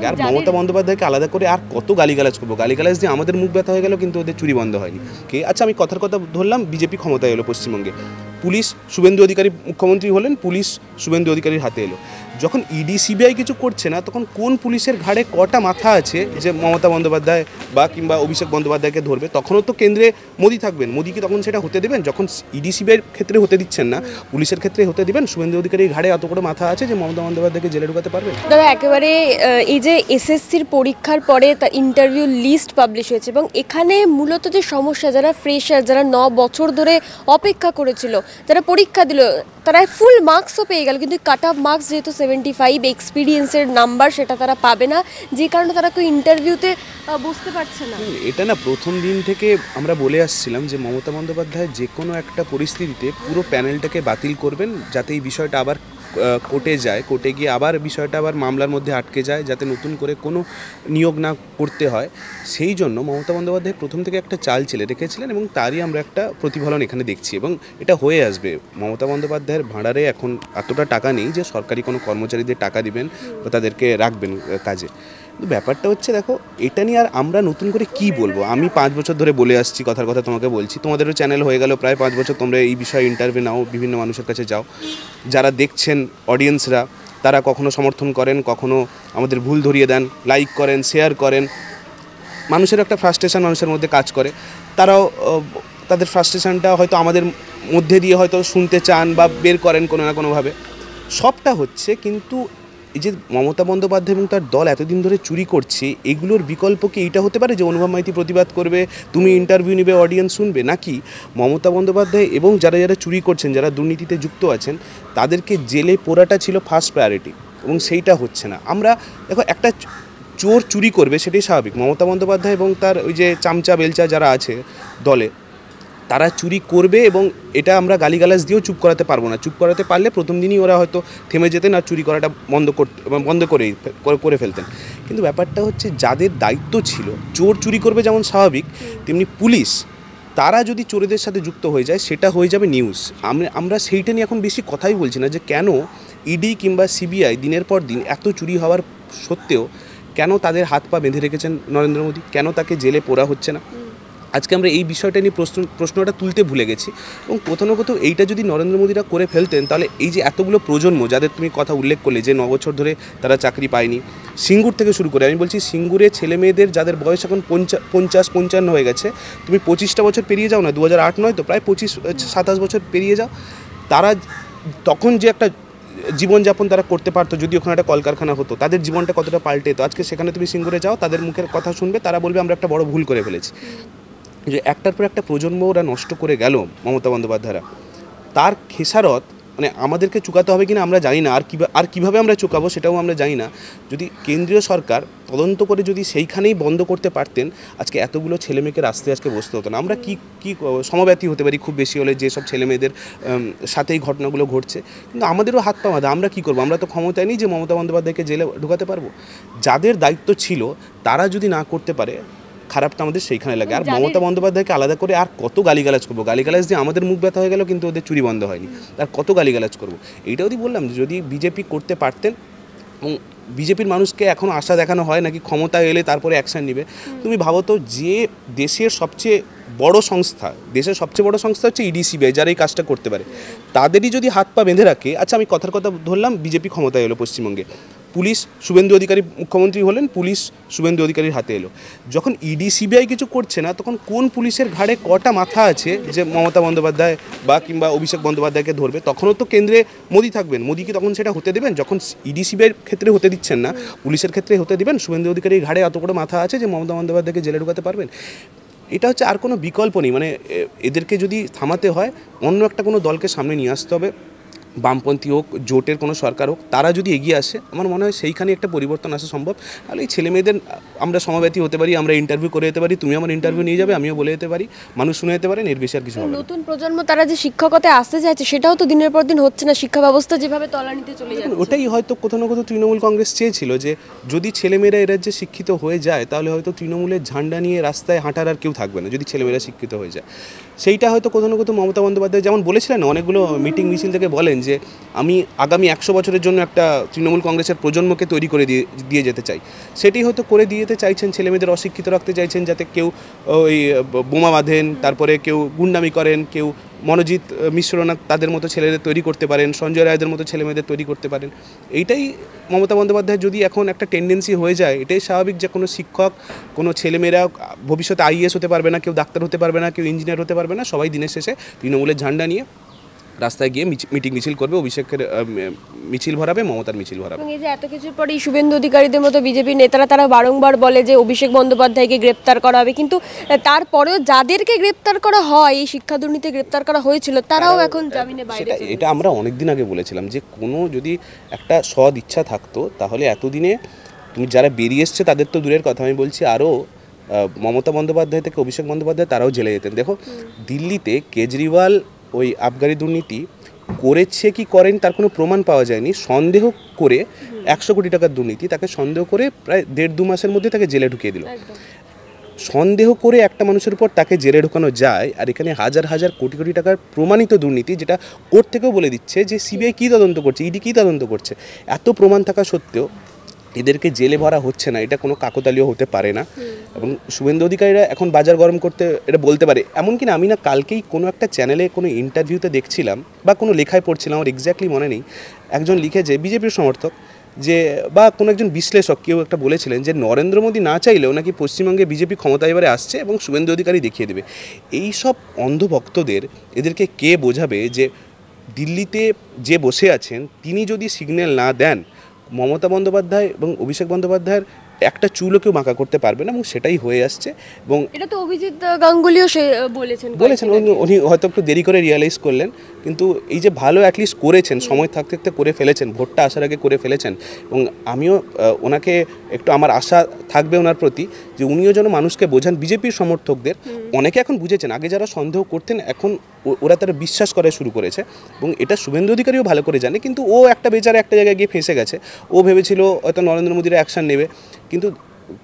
আর মমতা বন্দ্যোপাধ্যায়কে আলাদা করে আর কত গালিগালাজ করবো? গালিগালাজ দিয়ে আমাদের মুখ ব্যথা হয়ে গেল, কিন্তু ওদের চুরি বন্ধ হয়নি। কে আচ্ছা, আমি কথার কথা ধরলাম, বিজেপি ক্ষমতায় এলো পশ্চিমবঙ্গে, পুলিশ শুভেন্দু অধিকারী মুখ্যমন্ত্রী হলেন, পুলিশ শুভেন্দু অধিকারীর হাতে এলো। যখন ইডি সিবিআই কিছু করছে না, তখন কোন পুলিশের ঘাড়ে কটা মাথা আছে যে মমতা বন্দ্যোপাধ্যায় বা কিংবা অভিষেক বন্দ্যোপাধ্যায়কে ধরবে? তখনও তো কেন্দ্রে মোদি থাকবেন, মোদিকে তখন সেটা হতে দেবেন? যখন ইডি সিবিআইয়ের ক্ষেত্রে হতে দিচ্ছেন না, পুলিশের ক্ষেত্রে হতে দিবেন? শুভেন্দু অধিকারীর ঘাড়ে এত বড় মাথা আছে যে মমতা বন্দ্যোপাধ্যায়কে জেলে ঢুকাতে পারবেন? দাদা, একেবারে এই যে এসএসসির পরীক্ষার পরে তার ইন্টারভিউ লিস্ট পাবলিশ হয়েছে, এবং এখানে মূলত যে সমস্যা, যারা ফ্রেশার, যারা 9 বছর ধরে অপেক্ষা করেছিল, যারা পরীক্ষা দিল, তারা ফুল মার্কসও পেয়ে গেল, কিন্তু কাট অফ মার্কস যেহেতু 75, এক্সপিরিয়েন্সের নাম্বার সেটা তারা পাবে না, যে কারণে তারা কেউ ইন্টারভিউতে বসতে পারছে না। এটা না প্রথম দিন থেকে আমরা বলে আসছিলাম যে মমতা বন্দ্যোপাধ্যায় যে কোনো একটা পরিস্থিতিতে পুরো প্যানেলটাকে বাতিল করবেন, যাতে এই বিষয়টা আবার কোর্টে যায়, কোর্টে গিয়ে আবার বিষয়টা আবার মামলার মধ্যে আটকে যায়, যাতে নতুন করে কোনো নিয়োগ না করতে হয়। সেই জন্য মমতা বন্দ্যোপাধ্যায় প্রথম থেকে একটা চাল চেলে রেখেছিলেন, এবং তারই আমরা একটা প্রতিফলন এখানে দেখছি, এবং এটা হয়ে আসবে। মমতা বন্দ্যোপাধ্যায়ের ভাঁড়ারে এখন এতটা টাকা নেই যে সরকারি কোনো কর্মচারীদের টাকা দিবেন বা তাদেরকে রাখবেন কাজে। কিন্তু ব্যাপারটা হচ্ছে, দেখো, এটা নিয়ে আর আমরা নতুন করে কি বলবো? আমি 5 বছর ধরে বলে আসছি, কথার কথা তোমাকে বলছি, তোমাদেরও চ্যানেল হয়ে গেল প্রায় 5 বছর, তোমরা এই বিষয়ে ইন্টারভিউ নাও, বিভিন্ন মানুষের কাছে যাও, যারা দেখছেন অডিয়েন্সরা, তারা কখনো সমর্থন করেন, কখনো আমাদের ভুল ধরিয়ে দেন, লাইক করেন, শেয়ার করেন। মানুষের একটা ফ্রাস্ট্রেশন মানুষের মধ্যে কাজ করে, তারাও তাদের ফ্রাস্ট্রেশনটা হয়তো আমাদের মধ্যে দিয়ে হয়তো শুনতে চান বা বের করেন কোনো না কোনোভাবে। সবটা হচ্ছে, কিন্তু এই যে মমতা বন্দ্যোপাধ্যায় এবং তার দল এতদিন ধরে চুরি করছে, এগুলোর বিকল্প কি এইটা হতে পারে যে অনুভব মাইতি প্রতিবাদ করবে, তুমি ইন্টারভিউ নেবে, অডিয়েন্স শুনবে? নাকি মমতা বন্দ্যোপাধ্যায় এবং যারা যারা চুরি করছেন, যারা দুর্নীতিতে যুক্ত আছেন, তাদেরকে জেলে পোড়াটা ছিল ফার্স্ট প্রায়োরিটি, এবং সেইটা হচ্ছে না? আমরা দেখো, একটা চোর চুরি করবে সেটাই স্বাভাবিক। মমতা বন্দ্যোপাধ্যায় এবং তার ওই যে চামচা বেলচা যারা আছে দলে, তারা চুরি করবে, এবং এটা আমরা গালিগালাজ দিয়েও চুপ করাতে পারবো না। চুপ করাতে পারলে প্রথম দিনই ওরা হয়তো থেমে যেতেন আর চুরি করাটা বন্ধ করে ফেলতেন। কিন্তু ব্যাপারটা হচ্ছে, যাদের দায়িত্ব ছিল, চোর চুরি করবে যেমন স্বাভাবিক, তেমনি পুলিশ, তারা যদি চোরেদের সাথে যুক্ত হয়ে যায়, সেটা হয়ে যাবে নিউজ। আমরা সেইটা নিয়ে এখন বেশি কথাই বলছি না, যে কেন ইডি কিংবা সিবিআই দিনের পর দিন এত চুরি হওয়ার সত্ত্বেও কেন তাদের হাত পা বেঁধে রেখেছেন নরেন্দ্র মোদী, কেন তাকে জেলে পোড়া হচ্ছে না? আজকে আমরা এই বিষয়টা নিয়ে প্রশ্নটা তুলতে ভুলে গেছি, এবং কোথাও না কোথাও এইটা যদি নরেন্দ্র মোদীরা করে ফেলতেন, তাহলে এই যে এতগুলো প্রজন্ম, যাদের তুমি কথা উল্লেখ করলে, যে 9 বছর ধরে তারা চাকরি পায়নি, সিঙ্গুর থেকে শুরু করে, আমি বলছি সিঙ্গুরে ছেলে মেয়েদের যাদের বয়স এখন 50-55 হয়ে গেছে, তুমি 25টা বছর পেরিয়ে যাও না, 2008 নয় তো, প্রায় 25-27 বছর পেরিয়ে যাও, তারা তখন যে একটা জীবনযাপন তারা করতে পারতো, যদি ওখানে একটা কলকারখানা হতো, তাদের জীবনটা কতটা পাল্টে যেত। আজকে সেখানে তুমি সিঙ্গুরে যাও, তাদের মুখের কথা শুনবে, তারা বলবে আমরা একটা বড় ভুল করে ফেলেছি। যে একটার পর একটা প্রজন্ম ওরা নষ্ট করে গেল মমতা বন্দ্যোপাধ্যায়রা, তার খেসারত মানে আমাদেরকে চুকাতে হবে কিনা আমরা জানি না, আর কীভাবে আমরা চুকাবো সেটাও আমরা জানি না। যদি কেন্দ্রীয় সরকার তদন্ত করে যদি সেইখানেই বন্ধ করতে পারতেন, আজকে এতগুলো ছেলেমেয়েকে রাস্তায় আজকে বসতে হতো না। আমরা কি সমব্যথী হতে পারি খুব বেশি হলে, যেসব ছেলেমেয়েদের সাথেই ঘটনাগুলো ঘটছে, কিন্তু আমাদেরও হাত পা বাঁধা। আমরা কী করবো? আমরা তো ক্ষমতায় নেই যে মমতা বন্দ্যোপাধ্যায়কে জেলে ঢুকাতে পারবো। যাদের দায়িত্ব ছিল তারা যদি না করতে পারে, খারাপটা আমাদের সেইখানে লাগে। আর মমতা বন্দ্যোপাধ্যায়কে আলাদা করে আর কত গালিগালাজ করবো? গালিগালাজ দিয়ে আমাদের মুখ ব্যথা হয়ে গেল, কিন্তু ওদের চুরি বন্ধ হয়নি। আর কত গালিগালাজ করবো? এইটাও বললাম, যদি বিজেপি করতে পারতেন, এবং বিজেপির মানুষকে এখন আশা দেখানো হয় নাকি ক্ষমতায় এলে তারপরে অ্যাকশান নেবে। তুমি ভাবো তো, যে দেশের সবচেয়ে বড় সংস্থা, হচ্ছে ইডি সিবিআই, যারা এই কাজটা করতে পারে, তাদেরই যদি হাত পা বেঁধে রাখে। আচ্ছা, আমি কথার কথা ধরলাম, বিজেপি ক্ষমতায় এলো পশ্চিমবঙ্গে, পুলিশ শুভেন্দু অধিকারী মুখ্যমন্ত্রী হলেন, পুলিশ শুভেন্দু অধিকারীর হাতে এলো। যখন ইডি সিবিআই কিছু করছে না, তখন কোন পুলিশের ঘাড়ে কটা মাথা আছে যে মমতা বন্দ্যোপাধ্যায় বা কিংবা অভিষেক বন্দ্যোপাধ্যায়কে ধরবে? তখনও তো কেন্দ্রে মোদি থাকবেন, মোদিকে তখন সেটা হতে দেবেন? যখন ইডি সিবিআইয়ের ক্ষেত্রে হতে দিচ্ছেন না, পুলিশের ক্ষেত্রে হতে দিবেন? শুভেন্দু অধিকারীর ঘাড়ে এত বড় মাথা আছে যে মমতা বন্দ্যোপাধ্যায়কে জেলে ঢুকাতে পারবেন? এটা হচ্ছে, আর কোনো বিকল্প নেই। মানে এদেরকে যদি থামাতে হয়, অন্য একটা কোনো দলকে সামনে নিয়ে আসতে হবে, বামপন্থী হোক, জোটের কোনো সরকার হোক, তারা যদি এগিয়ে আসে, আমার মনে হয় সেইখানে একটা পরিবর্তন আসা সম্ভব। তাহলে এই ছেলেমেয়েদের আমরা সমব্যথী হতে পারি, আমরা ইন্টারভিউ করে যেতে পারি, তুমি আমার ইন্টারভিউ নিয়ে যাবে, আমিও বলে যেতে পারি, মানুষ শুনে যেতে পারেন, এর বেশি আর কিছু হবে না। নতুন প্রজন্ম তারা যে শিক্ষকতায় আসতে চাইছে, সেটাও তো দিনের পর দিন হচ্ছে না। শিক্ষা ব্যবস্থা যেভাবে তলানিতে চলে যাচ্ছে, ওটাই হয়তো কোথাও না কোথাও তৃণমূল কংগ্রেস চেয়েছিল, যে যদি ছেলেমেয়েরা এরা যে শিক্ষিত হয়ে যায়, তাহলে হয়তো তৃণমূলের ঝান্ডা নিয়ে রাস্তায় হাঁটার আর কেউ থাকবে না, যদি ছেলেমেয়েরা শিক্ষিত হয়ে যায়। সেইটা হয়তো কোথাও না কোথাও মমতা বন্দ্যোপাধ্যায় যেমন বলেছিলেন, অনেকগুলো মিটিং মিছিল থেকে বলেন যে আমি আগামী 100 বছরের জন্য একটা তৃণমূল কংগ্রেসের প্রজন্মকে তৈরি করে দিয়ে যেতে চাই, সেটি হয়তো করে দিয়ে যেতে চাইছেন, ছেলেমেয়েদের অশিক্ষিত রাখতে চাইছেন, যাতে কেউ ওই বোমা বাঁধেন, তারপরে কেউ গুন্ডামি করেন, কেউ মনোজিৎ মিশ্রনাথ তাদের মতো ছেলেদের তৈরি করতে পারেন, সঞ্জয় রায়দের মতো ছেলেমেয়েদের তৈরি করতে পারেন। এইটাই মমতা বন্দ্যোপাধ্যায় যদি এখন একটা টেন্ডেন্সি হয়ে যায়, এটাই স্বাভাবিক যে কোনো শিক্ষক, কোনো ছেলেমেয়েরা ভবিষ্যতে আইএএস হতে পারবে না, কেউ ডাক্তার হতে পারবে না, কেউ ইঞ্জিনিয়ার হতে পারবে না, সবাই দিনের শেষে তৃণমূলের ঝান্ডা নিয়ে রাস্তায় গিয়ে মিটিং মিছিল করবে, অভিষেকের মিছিল ভরাবে, মমতার মিছিল ভরাবে। এবং এই যে এত কিছুর পরে শুভেন্দু অধিকারীদের মতো বিজেপির নেতারা তারা বারংবার বলে যে অভিষেক বন্দ্যোপাধ্যায়কে গ্রেপ্তার করা হবে, কিন্তু তারপরেও যাদেরকে গ্রেপ্তার করা হয়, এই শিক্ষা দুর্নীতি গ্রেপ্তার করা হয়েছিল, তারাও এখন জামিনে বাইরে। এটা আমরা অনেক দিন আগে বলেছিলাম যে কোনো যদি একটা সৎ ইচ্ছা থাকতো তাহলে এতদিনে তুমি যারা বেরিয়ে এসছে তাদের তো দূরের কথা, আমি বলছি আরও মমতা বন্দ্যোপাধ্যায় থেকে অভিষেক বন্দ্যোপাধ্যায় তারাও জেলে যেতেন। দেখো দিল্লিতে কেজরিওয়াল ওই আবগারি দুর্নীতি করেছে কি করেন তার কোনো প্রমাণ পাওয়া যায়নি, সন্দেহ করে 100 কোটি টাকার দুর্নীতি, তাকে সন্দেহ করে প্রায় 1.5-2 মাসের মধ্যে তাকে জেলে ঢুকিয়ে দিল। সন্দেহ করে একটা মানুষের উপর তাকে জেলে ঢোকানো যায়, আর এখানে হাজার হাজার কোটি কোটি টাকার প্রমাণিত দুর্নীতি, যেটা কোর্ট থেকেও বলে দিচ্ছে যে সিবিআই কী তদন্ত করছে, ইডি কী তদন্ত করছে, এত প্রমাণ থাকা সত্ত্বেও এদেরকে জেলে ভরা হচ্ছে না, এটা কোনো কাকতালীয় হতে পারে না। এবং শুভেন্দু অধিকারীরা এখন বাজার গরম করতে এটা বলতে পারে, এমনকি না আমি না কালকেই কোনো একটা চ্যানেলে কোনো ইন্টারভিউতে দেখছিলাম বা কোনো লেখায় পড়ছিলাম, আমার এক্স্যাক্টলি মনে নেই, একজন লিখেছে বিজেপির সমর্থক যে বা কোনো একজন বিশ্লেষক কেউ একটা বলেছিলেন যে নরেন্দ্র মোদী না চাইলেও নাকি পশ্চিমবঙ্গে বিজেপি ক্ষমতা এবারে আসছে এবং শুভেন্দু অধিকারী দেখিয়ে দেবে। এই সব অন্ধভক্তদের এদেরকে কে বোঝাবে যে দিল্লিতে যে বসে আছেন তিনি যদি সিগন্যাল না দেন, মমতা বন্দ্যোপাধ্যায় এবং অভিষেক বন্দ্যোপাধ্যায়ের একটা চুলও কেউ বাঁকা করতে পারবে না, এবং সেটাই হয়ে আসছে। এবং এটা তো অভিজিৎ গাঙ্গুলিও সে বলেছেন, উনি হয়তো একটু দেরি করে রিয়ালাইজ করলেন, কিন্তু এই যে ভালো অ্যাটলিস্ট করেছেন, সময় থাকতে থাকতে করে ফেলেছেন, ভোটটা আসার আগে করে ফেলেছেন। এবং আমিও ওনাকে একটু আমার আশা থাকবে ওনার প্রতি যে উনিও যেন মানুষকে বোঝান, বিজেপির সমর্থকদের অনেকে এখন বুঝেছেন, আগে যারা সন্দেহ করতেন এখন ওরা তারা বিশ্বাস করা শুরু করেছে, এবং এটা শুভেন্দু অধিকারীও ভালো করে জানে। কিন্তু ও একটা বেচারা একটা জায়গায় গিয়ে ফেঁসে গেছে, ও ভেবেছিল হয়তো নরেন্দ্র মোদীরা অ্যাকশান নেবে, কিন্তু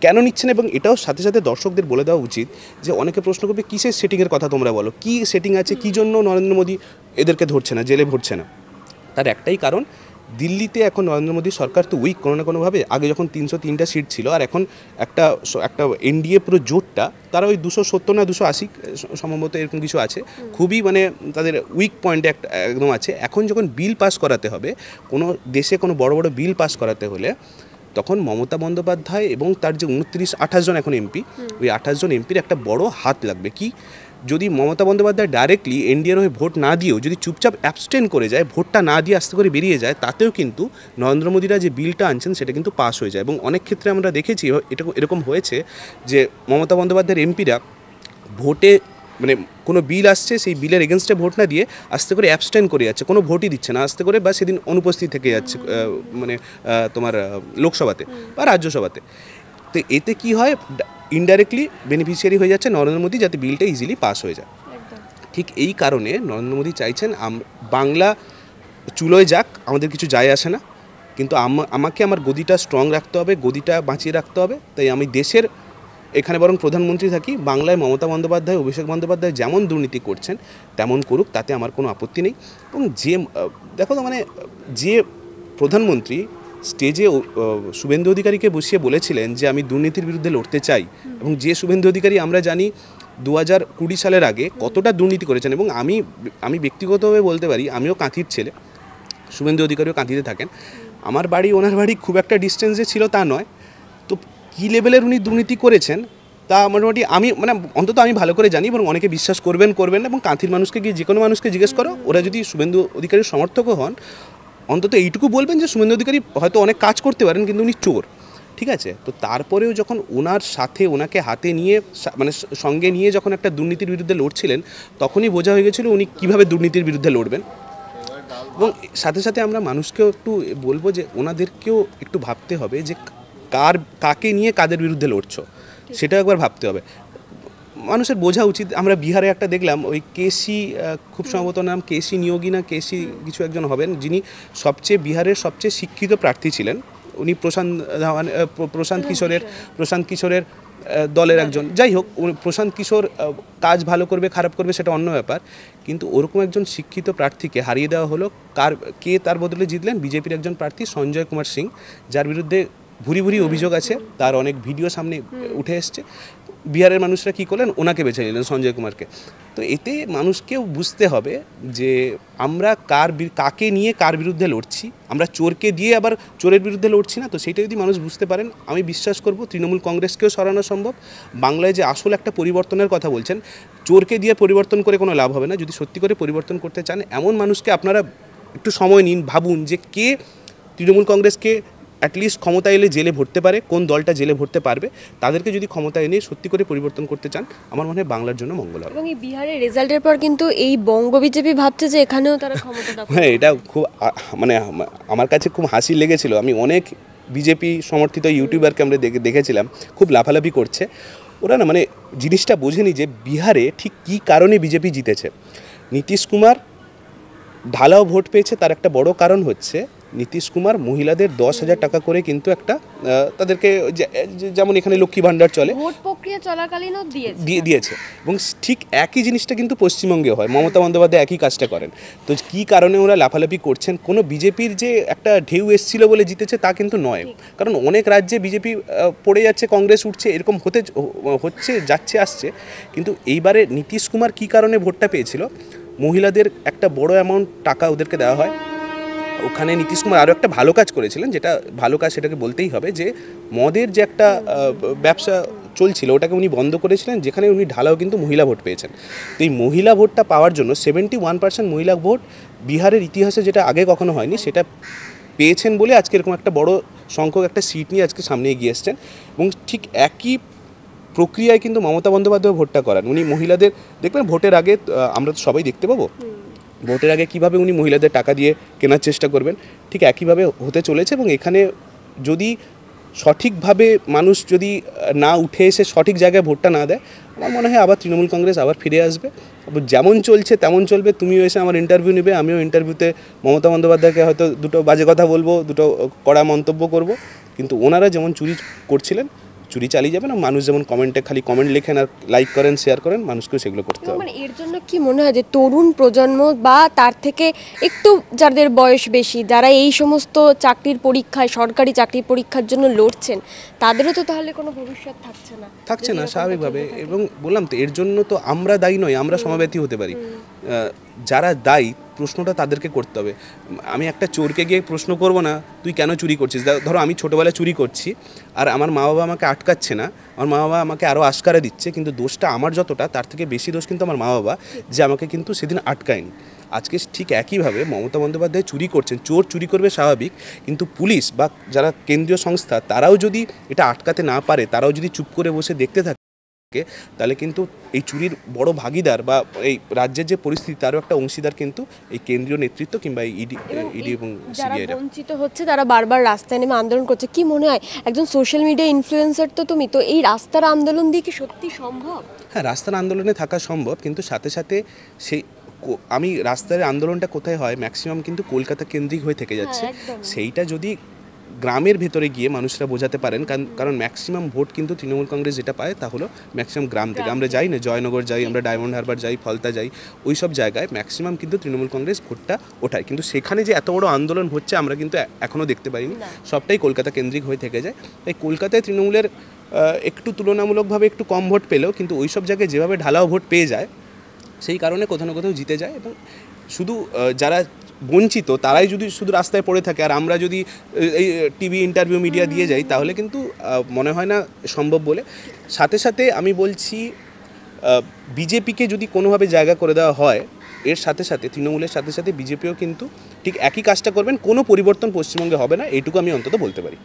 কেন নিচ্ছে না। এবং এটাও সাথে সাথে দর্শকদের বলে দেওয়া উচিত যে অনেকে প্রশ্ন করবে কিসের সেটিংয়ের কথা তোমরা বলো, কী সেটিং আছে, কী জন্য নরেন্দ্র মোদী এদেরকে ধরছে না, জেলে ভরছে না। তার একটাই কারণ, দিল্লিতে এখন নরেন্দ্র মোদী সরকার তো উইক কোনো না কোনোভাবে। আগে যখন 303টা সিট ছিল, আর এখন একটা এনডিএ পুরো জোটটা তারা ওই 270 না 280 সম্ভবত এরকম কিছু আছে, খুবই মানে তাদের উইক পয়েন্টে একটা একদম আছে। এখন যখন বিল পাস করাতে হবে, কোনো দেশে কোনো বড় বড় বিল পাস করাতে হলে, তখন মমতা বন্দ্যোপাধ্যায় এবং তার যে 29-28 জন এখন এমপি, ওই 28 জন এমপির একটা বড় হাত লাগবে। কি যদি মমতা বন্দ্যোপাধ্যায় ডাইরেক্টলি এনডিএর হয়ে ভোট না দিয়েও যদি চুপচাপ অ্যাবস্টেন করে যায়, ভোটটা না দিয়ে আস্তে করে বেরিয়ে যায়, তাতেও কিন্তু নরেন্দ্র মোদীরা যে বিলটা আনছেন সেটা কিন্তু পাস হয়ে যায়। এবং অনেক ক্ষেত্রে আমরা দেখেছি এটা এরকম হয়েছে যে মমতা বন্দ্যোপাধ্যায়ের এমপিরা ভোটে মানে কোনো বিল আসছে, সেই বিলের এগেনস্টে ভোট না দিয়ে আস্তে করে অ্যাবস্টেন করে যাচ্ছে, কোনো ভোটই দিচ্ছে না আস্তে করে, বা সেদিন অনুপস্থিত থেকে যাচ্ছে মানে তোমার লোকসভাতে বা রাজ্যসভাতে। তো এতে কি হয়, ইনডাইরেক্টলি বেনিফিশিয়ারি হয়ে যাচ্ছে নরেন্দ্র মোদী, যাতে বিলটা ইজিলি পাস হয়ে যায়। ঠিক এই কারণে নরেন্দ্র মোদী চাইছেন বাংলা চুলোয় যাক, আমাদের কিছু যায় আসে না, কিন্তু আমাকে আমার গদিটা স্ট্রং রাখতে হবে, গদিটা বাঁচিয়ে রাখতে হবে। তাই আমি দেশের এখানে বরং প্রধানমন্ত্রী থাকি, বাংলায় মমতা বন্দ্যোপাধ্যায় অভিষেক বন্দ্যোপাধ্যায় যেমন দুর্নীতি করছেন তেমন করুক, তাতে আমার কোনো আপত্তি নেই। এবং যে দেখো তো মানে যে প্রধানমন্ত্রী স্টেজে শুভেন্দু অধিকারীকে বসিয়ে বলেছিলেন যে আমি দুর্নীতির বিরুদ্ধে লড়তে চাই, এবং যে শুভেন্দু অধিকারী আমরা জানি 2020 সালের আগে কতটা দুর্নীতি করেছেন, এবং আমি ব্যক্তিগতভাবে বলতে পারি আমিও কাঁথির ছেলে, শুভেন্দু অধিকারীও কাঁথিতে থাকেন, আমার বাড়ি ওনার বাড়ি খুব একটা ডিস্টেন্সে ছিল তা নয়। তো কী লেভেলের উনি দুর্নীতি করেছেন তা মোটামুটি আমি মানে অন্তত আমি ভালো করে জানি, এবং অনেকে বিশ্বাস করবেন না। এবং কাঁথির মানুষকে গিয়ে যে কোনো মানুষকে জিজ্ঞেস করো, ওরা যদি শুভেন্দু অধিকারীর সমর্থকও হন, অন্তত এইটুকু বলবেন যে শুভেন্দু অধিকারী হয়তো অনেক কাজ করতে পারেন কিন্তু উনি চোর, ঠিক আছে। তো তারপরেও যখন ওনার সাথে ওনাকে হাতে নিয়ে মানে সঙ্গে নিয়ে যখন একটা দুর্নীতির বিরুদ্ধে লড়ছিলেন, তখনই বোঝা হয়ে গেছিলো উনি কীভাবে দুর্নীতির বিরুদ্ধে লড়বেন। এবং সাথে সাথে আমরা মানুষকেও একটু বলবো যে ওনাদেরকেও একটু ভাবতে হবে যে কাকে নিয়ে কাদের বিরুদ্ধে লড়ছো, সেটা একবার ভাবতে হবে। মানুষের বোঝা উচিত। আমরা বিহারে একটা দেখলাম, ওই কেসি, খুব সম্ভবত নাম কেসি নিয়োগী না কেসি কিছু একজন হবেন, যিনি বিহারের সবচেয়ে শিক্ষিত প্রার্থী ছিলেন উনি প্রশান্ত কিশোরের দলের একজন, যাই হোক প্রশান্ত কিশোর কাজ ভালো করবে খারাপ করবে সেটা অন্য ব্যাপার, কিন্তু ওরকম একজন শিক্ষিত প্রার্থীকে হারিয়ে দেওয়া হলো। কে তার বদলে জিতলেন? বিজেপির একজন প্রার্থী সঞ্জয় কুমার সিং, যার বিরুদ্ধে ভুরি ভুরি অভিযোগ আছে, তার অনেক ভিডিও সামনে উঠে এসছে। বিহারের মানুষরা কী করলেন? ওনাকে বেছে নিলেন, সঞ্জয় কুমারকে। তো এতে মানুষকেও বুঝতে হবে যে আমরা কাকে নিয়ে কার বিরুদ্ধে লড়ছি। আমরা চোরকে দিয়ে আবার চোরের বিরুদ্ধে লড়ছি না। তো সেইটা যদি মানুষ বুঝতে পারেন, আমি বিশ্বাস করব তৃণমূল কংগ্রেসকেও সরানো সম্ভব। বাংলায় যে আসল একটা পরিবর্তনের কথা বলছেন, চোরকে দিয়ে পরিবর্তন করে কোনো লাভ হবে না। যদি সত্যি করে পরিবর্তন করতে চান, এমন মানুষকে আপনারা একটু সময় নিন, ভাবুন যে কে তৃণমূল কংগ্রেসকে অ্যাটলিস্ট ক্ষমতা এলে জেলে ভরতে পারে, কোন দলটা জেলে ভরতে পারবে, তাদেরকে যদি ক্ষমতা এনে সত্যি করে পরিবর্তন করতে চান, আমার মনে হয় বাংলার জন্য মঙ্গল হবে। এবং এই বিহারের রেজাল্টের পর কিন্তু এই বঙ্গ বিজেপি ভাবছে যে এখানেও তারা ক্ষমতা দখল। হ্যাঁ, এটা খুব মানে আমার কাছে খুব হাসি লেগেছিল। আমি অনেক বিজেপি সমর্থিত ইউটিউবারকে আমরা দেখেছিলাম খুব লাফালাফি করছে। ওরা না মানে জিনিসটা বোঝেনি যে বিহারে ঠিক কী কারণে বিজেপি জিতেছে। নীতিশ কুমার ঢালাও ভোট পেয়েছে, তার একটা বড় কারণ হচ্ছে নীতিশ কুমার মহিলাদের 10,000 টাকা করে কিন্তু একটা তাদেরকে যেমন এখানে লক্ষ্মী ভাণ্ডার চলে, ভোট প্রক্রিয়া চলাকালীনও দিয়েছে। এবং ঠিক একই জিনিসটা কিন্তু পশ্চিমবঙ্গে হয়। মমতা বন্দ্যোপাধ্যায় একই কাজটা করেন। তো কী কারণে ওরা লাফালাফি করছেন? কোনো বিজেপির যে একটা ঢেউ এসেছিল বলে জিতেছে তা কিন্তু নয়। কারণ অনেক রাজ্যে বিজেপি পড়ে যাচ্ছে, কংগ্রেস উঠছে, এরকম হচ্ছে যাচ্ছে আসছে। কিন্তু এইবারে নীতিশ কুমার কী কারণে ভোটটা পেয়েছিল? মহিলাদের একটা বড় অ্যামাউন্ট টাকা ওদেরকে দেওয়া হয়। ওখানে নীতিশ কুমার আরও একটা ভালো কাজ করেছিলেন, যেটা ভালো কাজ সেটাকে বলতেই হবে, যে মদের যে একটা ব্যবসা চলছিল ওটাকে উনি বন্ধ করেছিলেন, যেখানে উনি ঢালাও কিন্তু মহিলা ভোট পেয়েছেন। তো এই মহিলা ভোটটা পাওয়ার জন্য 71% মহিলা ভোট বিহারের ইতিহাসে যেটা আগে কখনো হয়নি, সেটা পেয়েছেন বলে আজকে এরকম একটা বড় সংখ্যক একটা সিট নিয়ে আজকে সামনে এগিয়ে এসছেন। এবং ঠিক একই প্রক্রিয়ায় কিন্তু মমতা বন্দ্যোপাধ্যায় ভোটটা করান। উনি মহিলাদের দেখবেন ভোটের আগে, আমরা তো সবাই দেখতে পাবো ভোটের আগে কীভাবে উনি মহিলাদের টাকা দিয়ে কেনার চেষ্টা করবেন, ঠিক একইভাবে হতে চলেছে। এবং এখানে যদি সঠিকভাবে মানুষ যদি না উঠে এসে সঠিক জায়গায় ভোটটা না দেয়, আমার মনে হয় আবার তৃণমূল কংগ্রেস আবার ফিরে আসবে। যেমন চলছে তেমন চলবে। তুমিও এসে আমার ইন্টারভিউ নেবে, আমিও ইন্টারভিউতে মমতা বন্দ্যোপাধ্যায়কে হয়তো দুটো বাজে কথা বলবো, দুটো কড়া মন্তব্য করব, কিন্তু ওনারা যেমন চুরি করছিলেন চুরি চালিয়ে যাবেন। মানুষ যেমন কমেন্টে খালি কমেন্ট লেখেন আর লাইক করেন, শেয়ার করেন, মানুষকেও সেগুলো করতে হবে। মানে এর জন্য কি মনে হয় যে তরুণ প্রজন্ম বা তার থেকে একটু যাদের বয়স বেশি, যারা এই সমস্ত চাকরির পরীক্ষায়, সরকারি চাকরির পরীক্ষার জন্য লড়ছেন, তাদেরও তো তাহলে কোনো ভবিষ্যৎ থাকছে না স্বাভাবিকভাবে। এবং বললাম তো, এর জন্য তো আমরা দায়ী নই, আমরা সমব্যথী হতে পারি। যারা দায়ী, প্রশ্নটা তাদেরকে করতে হবে। আমি একটা চোরকে গিয়ে প্রশ্ন করব না তুই কেন চুরি করছিস। ধরো আমি ছোটোবেলায় চুরি করছি আর আমার মা বাবা আমাকে আটকাচ্ছে না, আমার মা বাবা আমাকে আরও আশকারা দিচ্ছে, কিন্তু দোষটা আমার যতটা, তার থেকে বেশি দোষ কিন্তু আমার মা বাবা, যে আমাকে কিন্তু সেদিন আটকায়নি। আজকে ঠিক একইভাবে মমতা বন্দ্যোপাধ্যায় চুরি করছেন, চোর চুরি করবে স্বাভাবিক, কিন্তু পুলিশ বা যারা কেন্দ্রীয় সংস্থা তারাও যদি এটা আটকাতে না পারে, তারাও যদি চুপ করে বসে দেখতে থাকে, তাহলে কিন্তু এই চুরির বড় ভাগিদার বা এই রাজ্যের যে পরিস্থিতি তারও একটা অংশীদার কিন্তু এই কেন্দ্রীয় নেতৃত্ব কিংবা ইডি এবং সিবিআইরা। বঞ্চিত হচ্ছে, তারা বারবার রাস্তায় নেমে আন্দোলন করছে। কি মনে হয়, একজন সোশ্যাল মিডিয়া ইনফ্লুয়েন্সার তো তুমি, তো এই রাস্তার আন্দোলন দিয়ে কি সত্যি সম্ভব? হ্যাঁ, রাস্তার আন্দোলনে থাকা সম্ভব, কিন্তু সাথে সাথে সেই আমি রাস্তার আন্দোলনটা কোথায় হয়, ম্যাক্সিমাম কিন্তু কলকাতা কেন্দ্রিক হয়ে থেকে যাচ্ছে। সেইটা যদি গ্রামের ভেতরে গিয়ে মানুষরা বোঝাতে পারেন, কারণ ম্যাক্সিমাম ভোট কিন্তু তৃণমূল কংগ্রেস যেটা পায় তা হলো ম্যাক্সিমাম গ্রাম থেকে। আমরা যাই না, জয়নগর যাই, আমরা ডায়মন্ড হারবার যাই, ফলতা যাই, ওই সব জায়গায় ম্যাক্সিমাম কিন্তু তৃণমূল কংগ্রেস ভোটটা ওঠায়। কিন্তু সেখানে যে এত বড় আন্দোলন হচ্ছে আমরা কিন্তু এখনও দেখতে পাইনি, সবটাই কলকাতা কেন্দ্রিক হয়ে থেকে যায়। তাই কলকাতায় তৃণমূলের একটু তুলনামূলকভাবে একটু কম ভোট পেলেও কিন্তু ওই সব জায়গায় যেভাবে ঢালাও ভোট পেয়ে যায়, সেই কারণে কোথাও না কোথাও জিতে যায়। এবং শুধু যারা বঞ্চিত তারাই যদি শুধু রাস্তায় পড়ে থাকে আর আমরা যদি এই টিভি ইন্টারভিউ মিডিয়া দিয়ে যাই, তাহলে কিন্তু মনে হয় না সম্ভব বলে। সাথে সাথে আমি বলছি, বিজেপিকে যদি কোনোভাবে জায়গা করে দেওয়া হয়, এর সাথে সাথে তৃণমূলের সাথে সাথে বিজেপিও কিন্তু ঠিক একই কাজটা করবেন, কোনো পরিবর্তন পশ্চিমবঙ্গে হবে না, এইটুকু আমি অন্তত বলতে পারি।